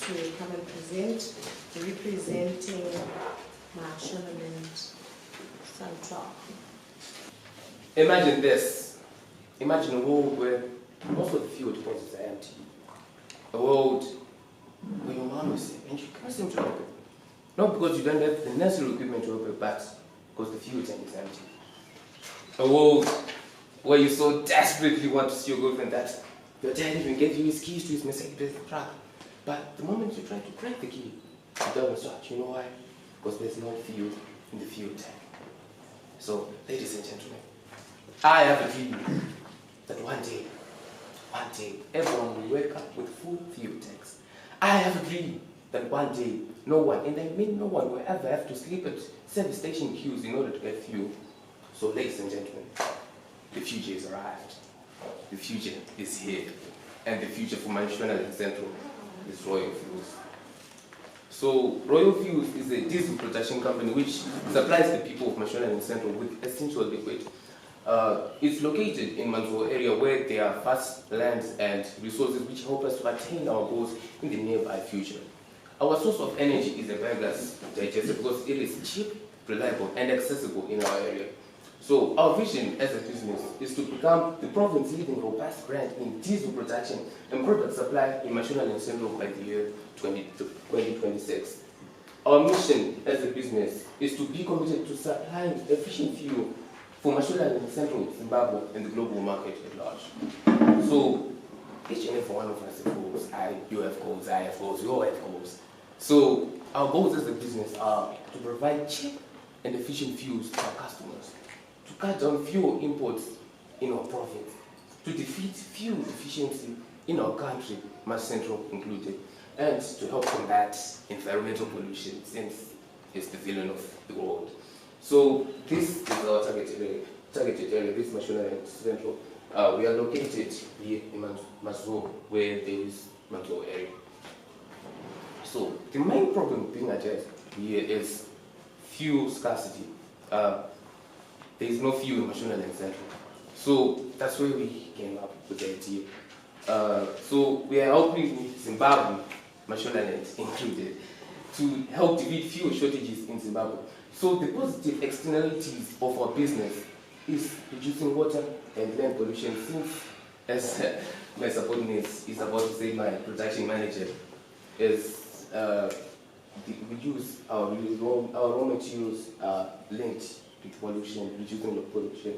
to come and present, representing Mashonaland Central. Imagine this. Imagine a world where most of the fuel deposits are empty. A world where your mom is sick and you can't seem to help it. Not because you don't have the necessary equipment to help it, but because the fuel tank is empty. A world where you so desperately want to see your girlfriend that your dad even gave you his keys to his Mercedes truck. But the moment you try to crack the key, it doesn't start. You know why? Because there's no fuel in the fuel tank. So, ladies and gentlemen, I have a dream that one day, everyone will wake up with full fuel tanks. I have a dream that one day, no one, and I mean no one, will ever have to sleep at service station queues in order to get fuel. So, ladies and gentlemen, the future has arrived. The future is here. And the future for Mashonaland Central is Royal Fuels. So, Royal Fuels is a diesel production company which supplies the people of Mashonaland Central with essential liquid. It's located in Mazowe area where there are vast lands and resources which help us to attain our goals in the nearby future. Our source of energy is a biogas digester because it is cheap, reliable, and accessible in our area. So our vision as a business is to become the province's leading robust brand in diesel production and product supply in Mashonaland Central by the year 2026. Our mission as a business is to be committed to supplying efficient fuel for Mashonaland Central, Zimbabwe, and the global market at large. So each and every one of us have goals. You have goals, I have goals, we all have goals. So our goals as a business are to provide cheap and efficient fuels to our customers, to cut down fuel imports in our province, to defeat fuel deficiency in our country, Mas Central included, and to help combat environmental pollution since it's the villain of the world. So this is our targeted area, this Mashonaland Central. We are located here in Mazowe, where there is Mazowe area. So the main problem being addressed here is fuel scarcity. There is no fuel in Mashonaland Central. So that's where we came up with the idea. So we are helping Zimbabwe, Mashonaland included, to help defeat fuel shortages in Zimbabwe. So the positive externalities of our business is reducing water and land pollution, since, as my subordinate is about to say, my production manager, is we use our raw materials linked to pollution, reducing the pollution.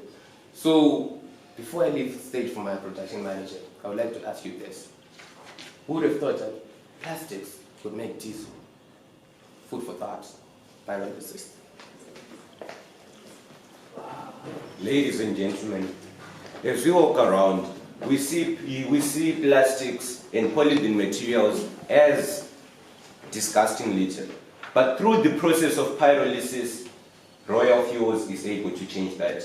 So before I leave the stage for my production manager, I would like to ask you this. Who would have thought that plastics would make diesel? Food for thought. Pyrolysis. Ladies and gentlemen, as we walk around, we see plastics and polythene materials as disgusting litter. But through the process of pyrolysis, Royal Fuels is able to change that.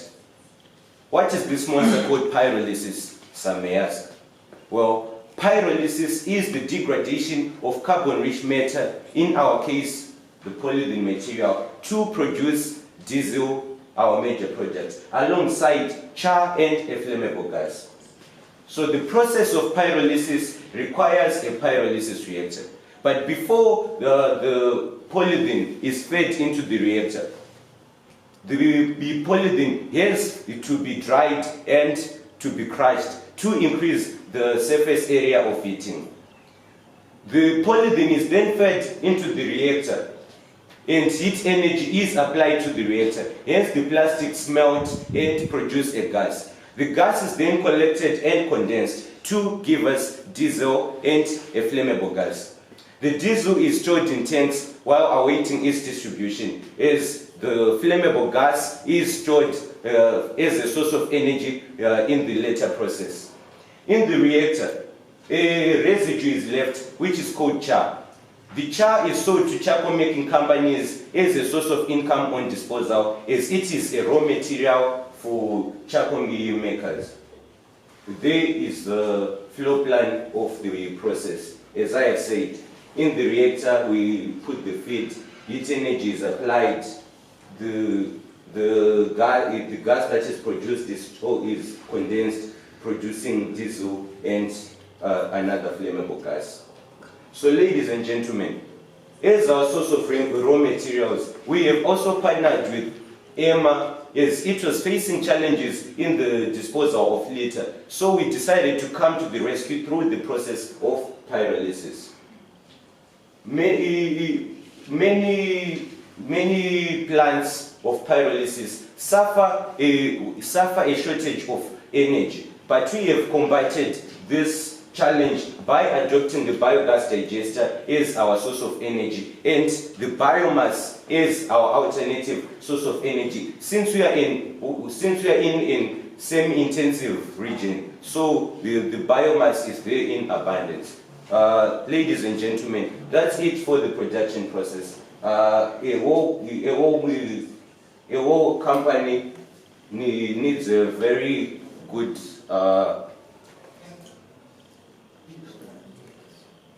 What is this monster called pyrolysis, some may ask? Well, pyrolysis is the degradation of carbon-rich matter, in our case, the polythene material, to produce diesel, our major product, alongside char and a flammable gas. So the process of pyrolysis requires a pyrolysis reactor. But before the polythene is fed into the reactor, the polythene has to be dried and to be crushed to increase the surface area of heating. The polythene is then fed into the reactor, and heat energy is applied to the reactor. Hence the plastics melt and produce a gas. The gas is then collected and condensed to give us diesel and a flammable gas. The diesel is stored in tanks while awaiting its distribution, as the flammable gas is stored as a source of energy in the later process. In the reactor, a residue is left which is called char. The char is sold to charcoal making companies as a source of income on disposal, as it is a raw material for charcoal makers. There is the flow plan of the process. As I have said, in the reactor we put the feed, heat energy is applied, the gas that is produced is condensed, producing diesel and another flammable gas. So ladies and gentlemen, as our source of raw materials, we have also partnered with EMA as it was facing challenges in the disposal of litter. So we decided to come to the rescue through the process of pyrolysis. Many plants of pyrolysis suffer a shortage of energy, but we have combated this challenge by adopting the biogas digester as our source of energy and the biomass is our alternative source of energy. Since we are in semi-intensive region, so the biomass is there in abundance. Ladies and gentlemen, that's it for the production process. A whole company needs a very good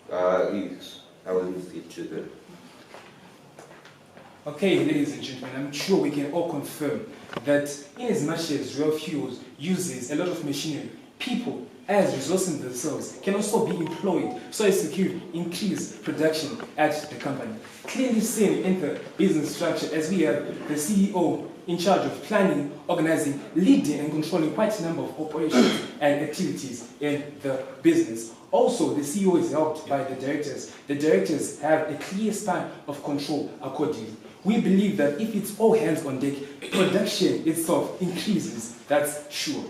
I will leave it to them. Okay, ladies and gentlemen, I'm sure we can all confirm that in as much as Royal Fuels uses a lot of machinery, people as resourcing themselves can also be employed so as to increase production at the company. Clearly seen in the business structure as we have the CEO in charge of planning, organizing, leading and controlling quite a number of operations and activities in the business. Also, the CEO is helped by the directors. The directors have a clear span of control accordingly. We believe that if it's all hands on deck, production itself increases, that's sure.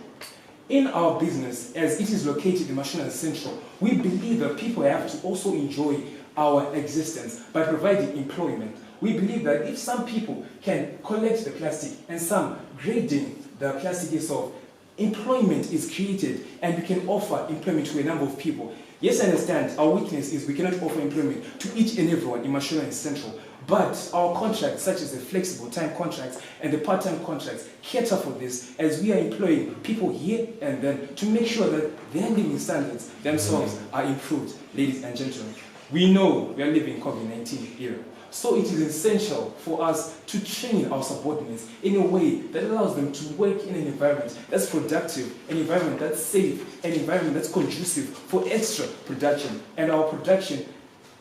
In our business, as it is located in Mashonaland Central, we believe that people have to also enjoy our existence by providing employment. We believe that if some people can collect the plastic and some grading the plastic itself, employment is created and we can offer employment to a number of people. Yes, I understand our weakness is we cannot offer employment to each and everyone in Mashonaland Central, but our contracts, such as the flexible time contracts and the part-time contracts, cater for this as we are employing people here and then to make sure that their living standards themselves are improved. Ladies and gentlemen, we know we are living in COVID-19 era. So it is essential for us to train our subordinates in a way that allows them to work in an environment that's productive, an environment that's safe, an environment that's conducive for extra production. And our production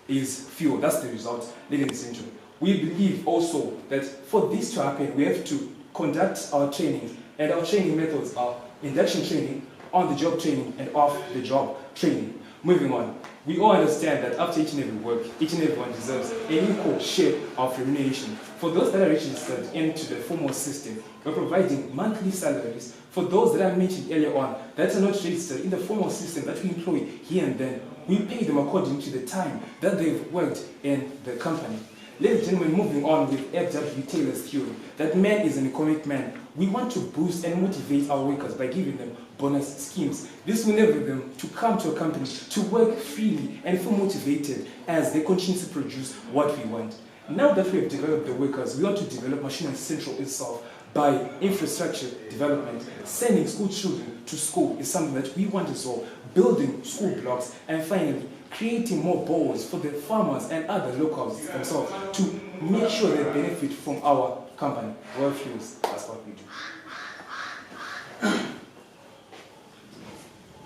is fuel. That's the result, ladies and gentlemen. We believe also that for this to happen, we have to conduct our training, and our training methods are induction training, on-the-job training, and off-the-job training. Moving on. We all understand that after each and every work, each and everyone deserves an equal share of remuneration. For those that are registered into the formal system, we're providing monthly salaries. For those that I mentioned earlier on that are not registered in the formal system that we employ here and then, we pay them according to the time that they've worked in the company. Ladies and gentlemen, moving on with F.W. Taylor's theory that man is an economic man, we want to boost and motivate our workers by giving them bonus schemes. This will enable them to come to a company to work freely and feel motivated as they continue to produce what we want. Now that we have developed the workers, we want to develop Mashonaland Central itself by infrastructure development. Sending school children to school is something that we want as well. Building school blocks, and finally, creating more boreholes for the farmers and other locals themselves to make sure they benefit from our company, Royal Fuels. That's what we do.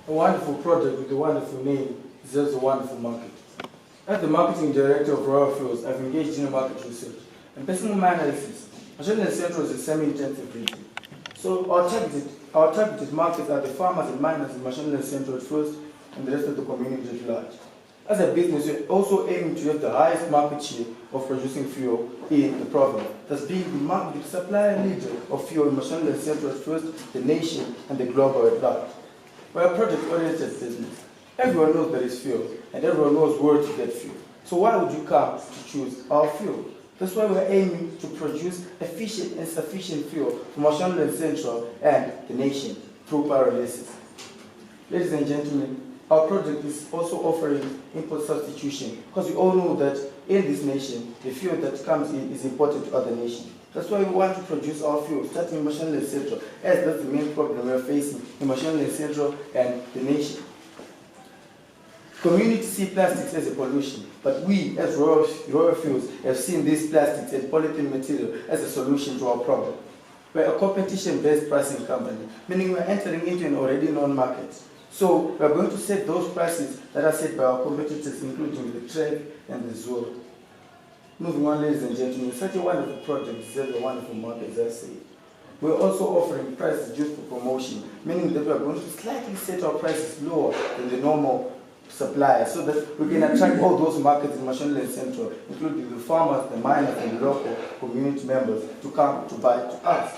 A wonderful project with a wonderful name deserves a wonderful market. As the marketing director of Royal Fuels, I've engaged in market research. And based on my analysis, Mashonaland Central is a semi-intensive region. So our targeted markets are the farmers and miners in Mashonaland Central at first, and the rest of the community at large. As a business, we're also aiming to have the highest market share of producing fuel in the province, thus being the supplier leader of fuel in Mashonaland Central at first, the nation, and the global at large. We're a project-oriented business. Everyone knows there is fuel, and everyone knows where to get fuel. So why would you come to choose our fuel? That's why we're aiming to produce efficient and sufficient fuel for Mashonaland Central and the nation through pyrolysis. Ladies and gentlemen, our project is also offering import substitution because we all know that in this nation, the fuel that comes in is important to other nations. That's why we want to produce our fuel, starting in Mashonaland Central, as that's the main problem we are facing in Mashonaland Central and the nation. Community see plastics as a pollution, but we, as Royal Fuels, have seen these plastics and polythene material as a solution to our problem. We're a competition-based pricing company, meaning we're entering into an already known market. So we're going to set those prices that are set by our competitors, including the track and the Zulu. Moving on, ladies and gentlemen, such a wonderful project deserves a wonderful market, as I say. We're also offering price reduced for promotion, meaning that we are going to slightly set our prices lower than the normal supplier so that we can attract all those markets in Mashonaland Central, including the farmers, the miners, and the local community members to come to buy to us.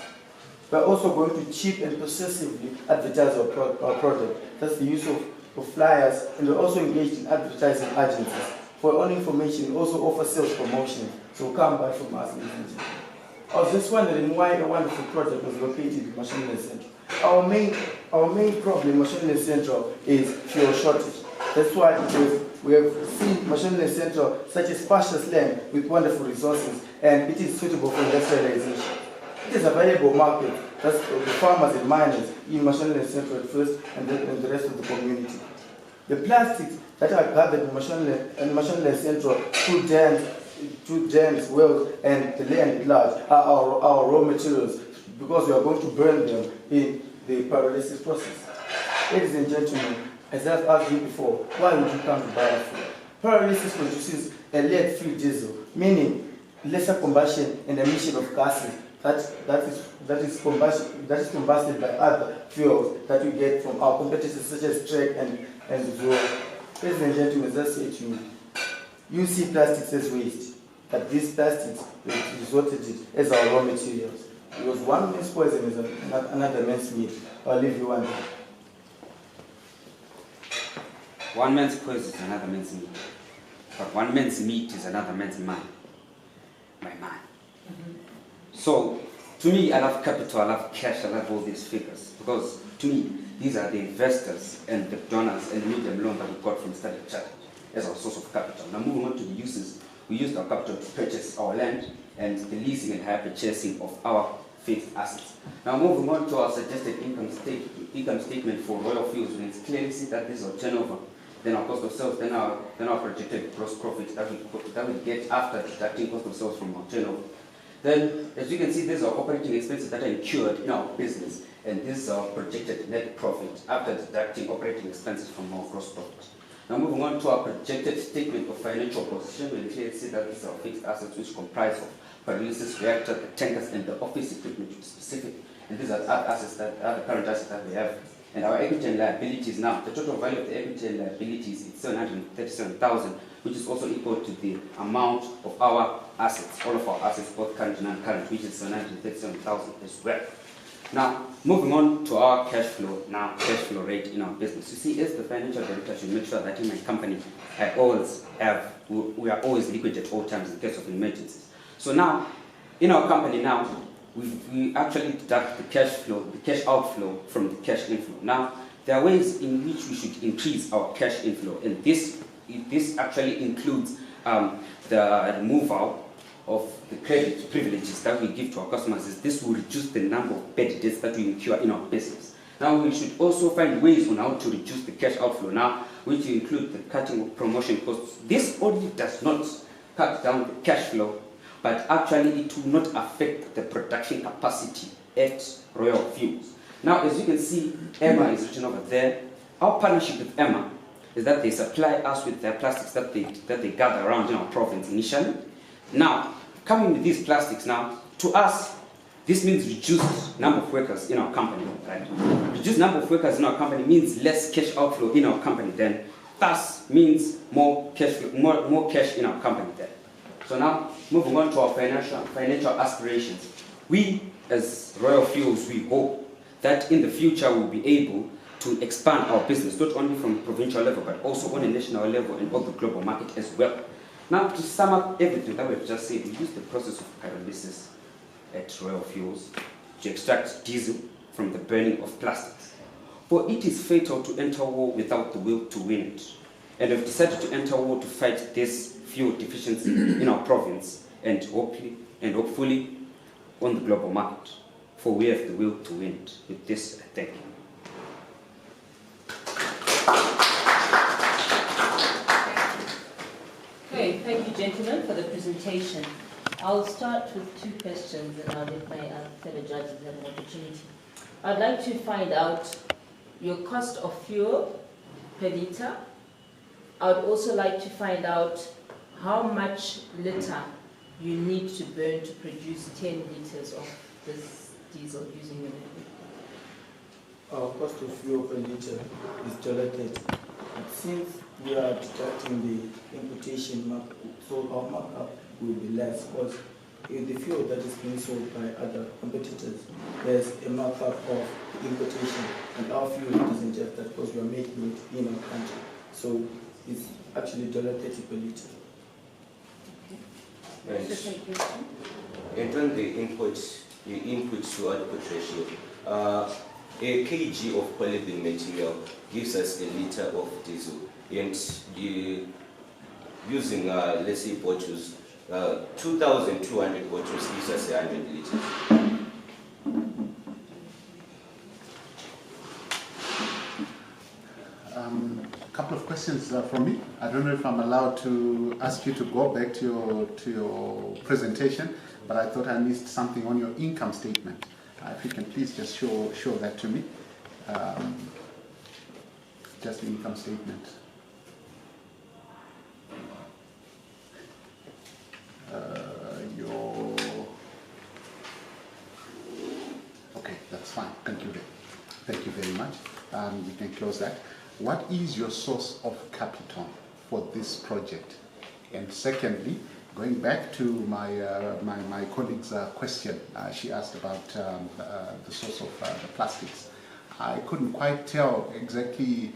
We're also going to cheap and possessively advertise our product. That's the use of flyers, and we're also engaged in advertising agencies. For your own information, we also offer sales promotions, so come buy from us, ladies and gentlemen. I was just wondering why a wonderful project was located in Mashonaland Central. Our main problem in Mashonaland Central is fuel shortage. That's why we have seen Mashonaland Central such a spacious land with wonderful resources, and it is suitable for industrialization. It is a valuable market. That's the farmers and miners in Mashonaland Central at first, and the rest of the community. The plastics that are gathered in Mashonaland Central through dams, wells, and the land at large are our raw materials, because we are going to burn them in the pyrolysis process. Ladies and gentlemen, as I've asked you before, why would you come to biofuel? Pyrolysis produces a lead-free diesel, meaning lesser combustion and emission of gases that is combusted by other fuels that we get from our competitors such as Trek and Zoe. Ladies and gentlemen, as I say to you, you see plastics as waste, but these plastics we resorted it as our raw materials. Because one man's poison is another man's meat. I'll leave you one day. One man's poison is another man's meat, but one man's meat is another man's mind. My mind. So, to me, I love capital, I love cash, I love all these figures, because to me, these are the investors and the donors and the medium loan that we got from Standard Chartered as our source of capital. Now, moving on to the uses, we used our capital to purchase our land and the leasing and hire purchasing of our fixed assets. Now, moving on to our suggested income statement for Royal Fuels, we can clearly see that this is our turnover, then our cost of sales, then our projected gross profit that we get after deducting cost of sales from our turnover. Then, as you can see, these are operating expenses that are incurred in our business, and this is our projected net profit after deducting operating expenses from our gross profit. Now, moving on to our projected statement of financial position, we clearly see that these are fixed assets which comprise of pyrolysis reactor, the tankers, and the office equipment, which is specific. And these are other assets that are the current assets that we have. And our equity and liabilities now, the total value of the equity and liabilities is 737,000, which is also equal to the amount of our assets, all of our assets, both current and non-current, which is 737,000 as well. Now, moving on to our cash flow rate in our business. You see, as the financial director, I should make sure that in my company, we are always liquid at all times in case of emergencies. So now, in our company now, we actually deduct the cash outflow from the cash inflow. Now, there are ways in which we should increase our cash inflow, and this actually includes the removal of the credit privileges that we give to our customers. This will reduce the number of bad debts that we incur in our business. Now, we should also find ways on how to reduce the cash outflow now, which include the cutting of promotion costs. This only does not cut down the cash flow, but actually it will not affect the production capacity at Royal Fuels. Now, as you can see, Emma is written over there. Our partnership with Emma is that they supply us with their plastics that they gather around in our province initially. Now, coming with these plastics now, to us, this means reduced number of workers in our company, right? Reduced number of workers in our company means less cash outflow in our company then, thus means more cash in our company then. So now, moving on to our financial aspirations. We, as Royal Fuels, we hope that in the future we'll be able to expand our business, not only from provincial level, but also on a national level and on the global market as well. Now, to sum up everything that we've just said, we use the process of pyrolysis at Royal Fuels to extract diesel from the burning of plastics. For it is fatal to enter war without the will to win it. And we've decided to enter war to fight this fuel deficiency in our province and hopefully on the global market. For we have the will to win it. With this, I thank you. Okay, thank you, gentlemen, for the presentation. I'll start with two questions and I'll let my fellow judges have an opportunity. I'd like to find out your cost of fuel per litre I would also like to find out how much litter you need to burn to produce 10 litres of this diesel using your network. Our cost of fuel per liter is $30. But since we are deducting the imputation markup, so our markup will be less because the fuel that is being sold by other competitors, there's a markup of importation, and our fuel doesn't have that because we are making it in our country. So it's actually $30 per liter. What's the second question? And on the input to output ratio, a kg of polythene material gives us a liter of diesel, and using let's say bottles, 2,200 bottles gives us 100 liters. A couple of questions from me. I don't know if I'm allowed to ask you to go back to your presentation, but I thought I missed something on your income statement. If you can please just show that to me. Just the income statement. Okay, that's fine. Thank you. Thank you very much. You can close that. What is your source of capital for this project? And secondly, going back to my colleague's question, she asked about the source of the plastics. I couldn't quite tell exactly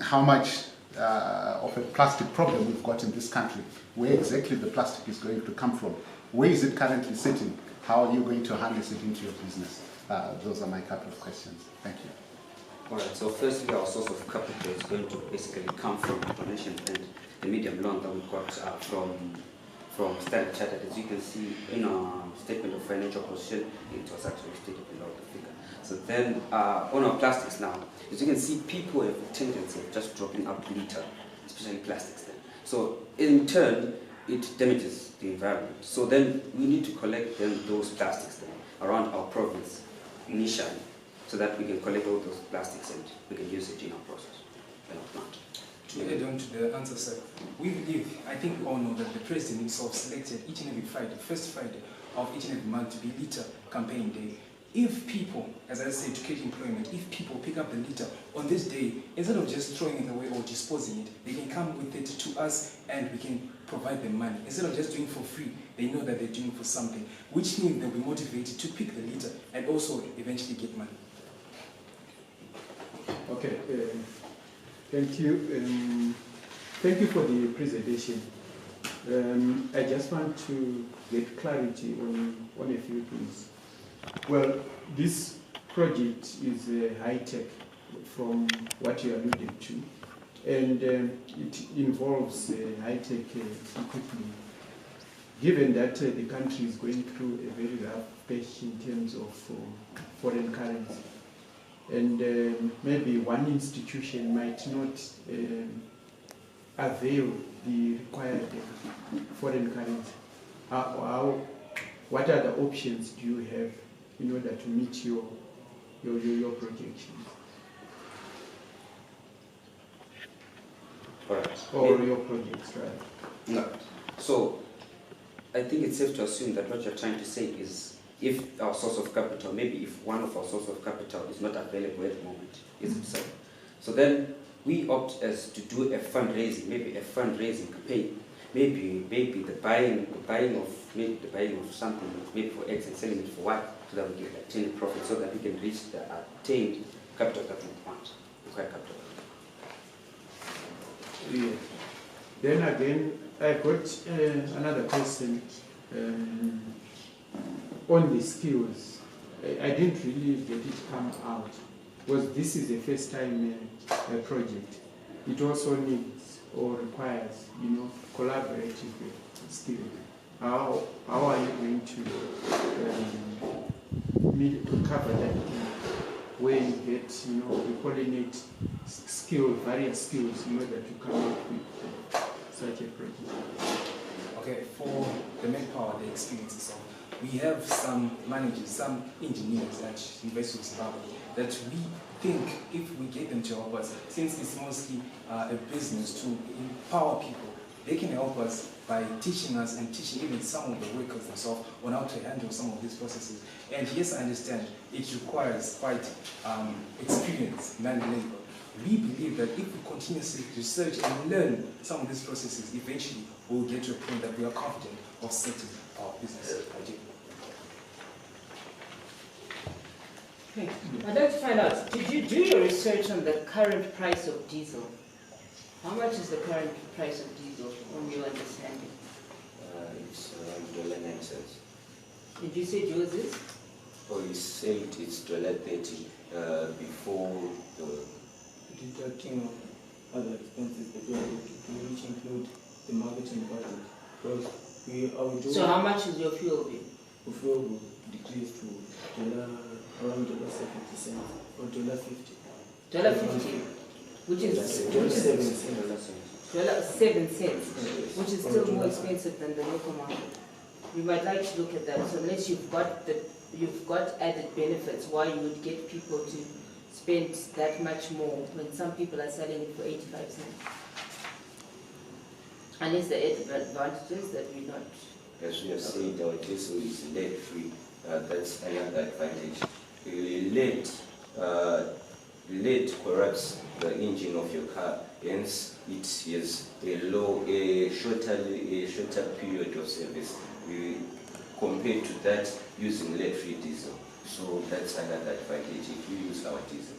how much of a plastic problem we've got in this country, where exactly the plastic is going to come from. Where is it currently sitting? How are you going to harness it into your business? Those are my couple of questions. Thank you. All right, so firstly, our source of capital is going to basically come from donation and the medium loan that we got from Standard Chartered. As you can see in our statement of financial position, it was actually stated below the figure. So then, on our plastics now, as you can see, people have a tendency of just dropping out litter, especially plastics then. So in turn, it damages the environment. So then we need to collect those plastics then around our province initially, so that we can collect all those plastics and we can use it in our process and our plant. To add on to the answer, sir, we believe, I think we all know that the President himself selected each and every Friday, first Friday of each and every month to be litter campaign day. If people, as I say, to create employment, if people pick up the litter on this day, instead of just throwing it away or disposing it, they can come with it to us and we can provide them money. Instead of just doing it for free, they know that they're doing it for something, which means they'll be motivated to pick the litter and also eventually get money. Okay, thank you. Thank you for the presentation. I just want to get clarity on a few things. Well, this project is high-tech from what you alluded to, and it involves high-tech equipment. Given that the country is going through a very rough patch in terms of foreign currency, and maybe one institution might not avail the required foreign currency. What other options do you have in order to meet your projections? All right. Or your projects, right? No. So I think it's safe to assume that what you're trying to say is, if our source of capital, maybe if one of our source of capital is not available at the moment, is it so? So then we opt as to do a fundraising, maybe a fundraising campaign, maybe the buying of something, maybe for X and selling it for Y, so that we can attain a profit, so that we can reach the attained capital that we want, required capital. Yeah. Then again, I got another question on the skills. I didn't really get it come out, because this is a first time project. It also needs or requires, collaborative skills. How are you going to cover that where you get, you pollinate various skills in order to come up with such a project? Okay, for the manpower, the experience itself, we have some managers, some engineers at University of Zimbabwe that we think if we get them to help us, since it's mostly a business to empower people, they can help us by teaching us and teaching even some of the workers themselves on how to handle some of these processes. And yes, I understand it requires quite experience, manual labor. We believe that if we continuously research and learn some of these processes, eventually we'll get to a point that we are confident of setting our business idea. Okay. I'd like to find out, did you do your research on the current price of diesel? How much is the current price of diesel on your understanding? It's around $0.09. Did you say yours is? Oh, you said it's $1.30 before the... Deducting other expenses that we are doing, which include the marketing budget. Because our So how much is your fuel bill? The fuel will decrease to around $0.70 or $1.50. $1.50, which is $0.07, which is still more expensive than the local market. You might like to look at that. So unless you've got added benefits, why you would get people to spend that much more when some people are selling it for 85 cents? Unless the advantages that we not. As we have said, our diesel is lead-free. That's another advantage. Lead corrupts the engine of your car, hence it is a shorter period of service compared to that using lead-free diesel. So that's another advantage if you use our diesel.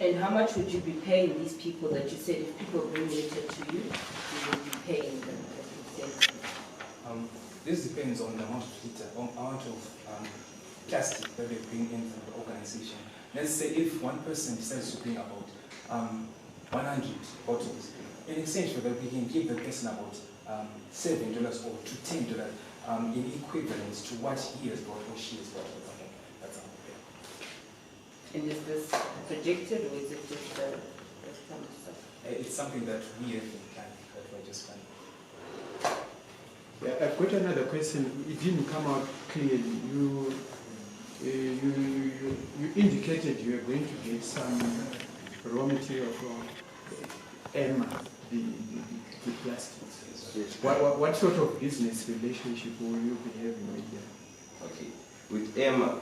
And how much would you be paying these people that you said if people bring litter to you, you would be paying them? This depends on the amount of litter, amount of plastic that they bring into the organization. Let's say if one person decides to bring about 100 bottles, in exchange for that we can give the person about $7 or to $10 in equivalence to what he has bought or she has bought. Okay, that's all. And is this projected or is it just some stuff? It's something that we have been planning, that we're just planning. Yeah, I've got another question. It didn't come out clearly. You indicated you are going to get some raw material from EMA, the plastics. Yes. What sort of business relationship will you be having with them? Okay, with EMA,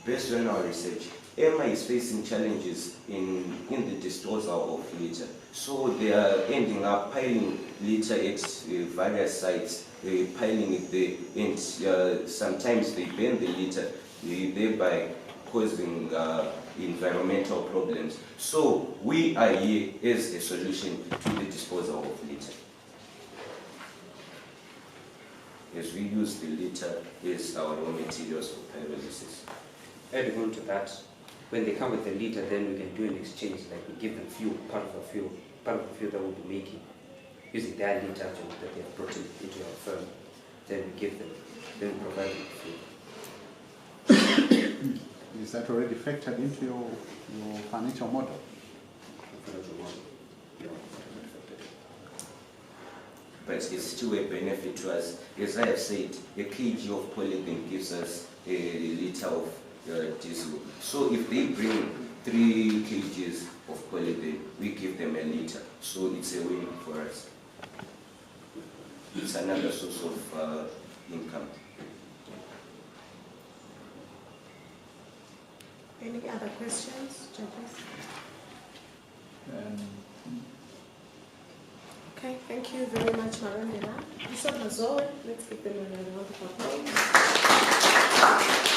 based on our research, EMA is facing challenges in the disposal of litter. So they are ending up piling litter at various sites, piling it there, and sometimes they burn the litter, thereby causing environmental problems. So we are here as a solution to the disposal of litter. As we use the litter as our raw materials for pyrolysis. Adding on to that, when they come with the litter, then we can do an exchange, like we give them fuel, part of the fuel that we'll be making, using their litter that they have brought into our firm. Then we give them, then we provide them fuel. Is that already factored into your financial model? But it's still a benefit to us. As I have said, a kg of polythene gives us a liter of diesel. So if they bring 3 kgs of polythene, we give them a liter. So it's a win for us. It's another source of income. Any other questions, judges? Okay, thank you very much, Marandela. Mr. Mazowe, let's give them a round of applause.